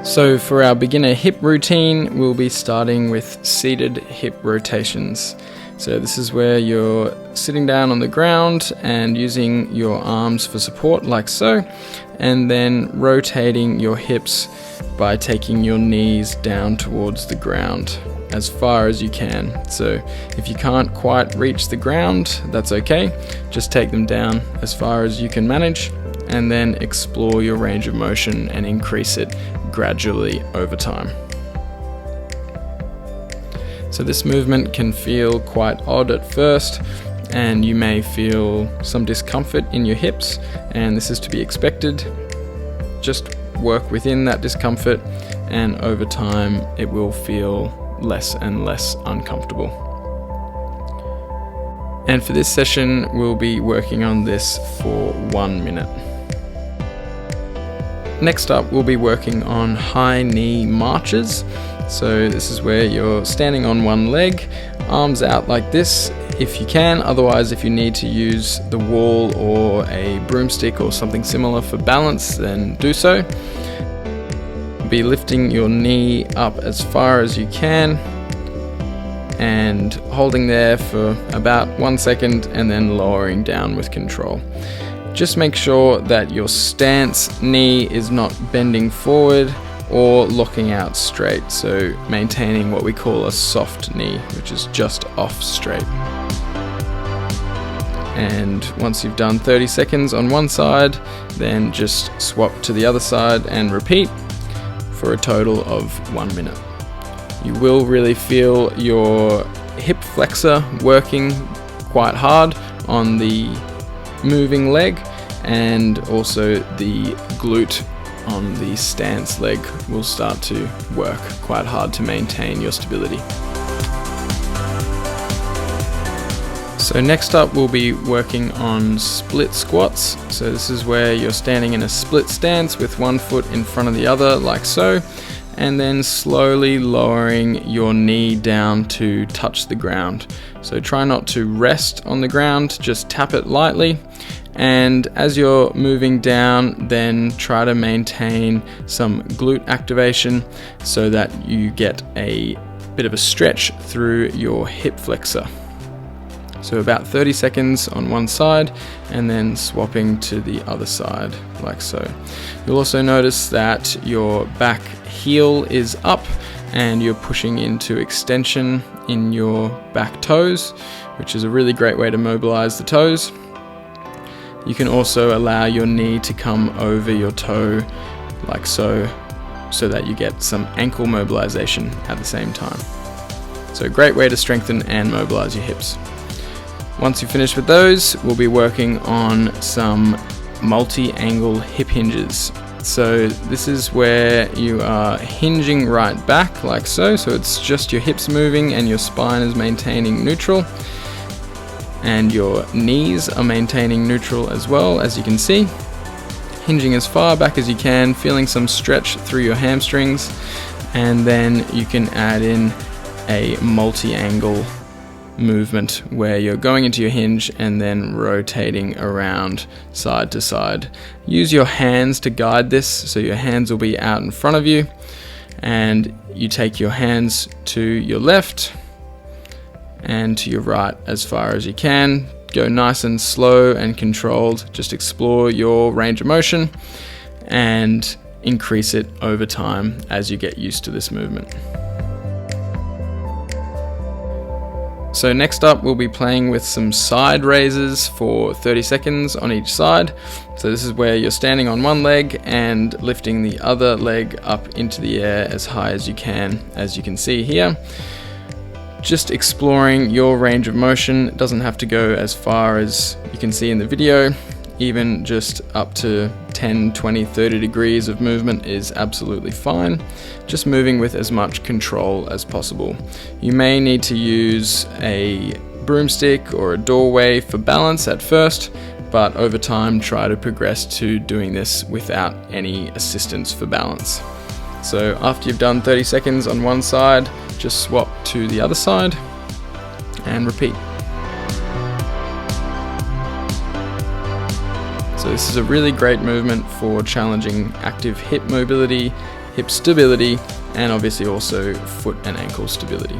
So for our beginner hip routine, we'll be starting with seated hip rotations. So this is where you're sitting down on the ground and using your arms for support like so, and then rotating your hips by taking your knees down towards the ground as far as you can. So if you can't quite reach the ground, that's okay. Just take them down as far as you can manage, and then explore your range of motion and increase it gradually over time. So this movement can feel quite odd at first, and you may feel some discomfort in your hips, and this is to be expected. Just work within that discomfort, and over time it will feel less and less uncomfortable. And for this session, we'll be working on this for 1 minute. Next up, we'll be working on high knee marches. So this is where you're standing on one leg, arms out like this if you can. Otherwise, if you need to use the wall or a broomstick or something similar for balance, then do so. Be lifting your knee up as far as you can and holding there for about 1 second and then lowering down with control. Just make sure that your stance knee is not bending forward or looking out straight, so maintaining what we call a soft knee, which is just off straight. And once you've done 30 seconds on one side, then just swap to the other side and repeat for a total of 1 minute. You will really feel your hip flexor working quite hard on the moving leg, and also the glute on the stance leg will start to work quite hard to maintain your stability. So next up, we'll be working on split squats. So this is where you're standing in a split stance with one foot in front of the other like so, and then slowly lowering your knee down to touch the ground. So try not to rest on the ground, just tap it lightly. And as you're moving down, then try to maintain some glute activation so that you get a bit of a stretch through your hip flexor. So about 30 seconds on one side and then swapping to the other side like so. You'll also notice that your back heel is up and you're pushing into extension in your back toes, which is a really great way to mobilize the toes. You can also allow your knee to come over your toe like so that you get some ankle mobilization at the same time. So a great way to strengthen and mobilize your hips. Once you've finished with those, we'll be working on some multi-angle hip hinges. So this is where you are hinging right back like so it's just your hips moving and your spine is maintaining neutral. And your knees are maintaining neutral as well, as you can see. Hinging as far back as you can, feeling some stretch through your hamstrings, and then you can add in a multi-angle movement where you're going into your hinge and then rotating around side to side. Use your hands to guide this, so your hands will be out in front of you, and you take your hands to your left and to your right as far as you can. Go nice and slow and controlled. Just explore your range of motion and increase it over time as you get used to this movement. So next up, we'll be playing with some side raises for 30 seconds on each side. So this is where you're standing on one leg and lifting the other leg up into the air as high as you can see here. Just exploring your range of motion. It doesn't have to go as far as you can see in the video. Even just up to 10, 20, 30 degrees of movement is absolutely fine. Just moving with as much control as possible. You may need to use a broomstick or a doorway for balance at first, but over time try to progress to doing this without any assistance for balance. So after you've done 30 seconds on one side, just swap to the other side and repeat. So this is a really great movement for challenging active hip mobility hip stability, and obviously also foot and ankle stability.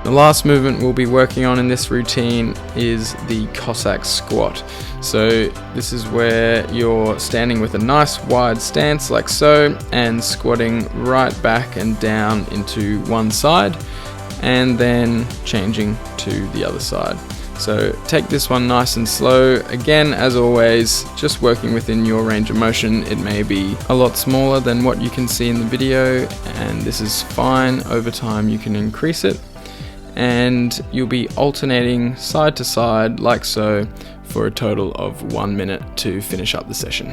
The last movement we'll be working on in this routine is the Cossack squat. So this is where you're standing with a nice wide stance like so, and squatting right back and down into one side, and then changing to the other side. So take this one nice and slow. Again, as always, just working within your range of motion. It may be a lot smaller than what you can see in the video, and this is fine. Over time you can increase it, and you'll be alternating side to side like so for a total of 1 minute to finish up the session.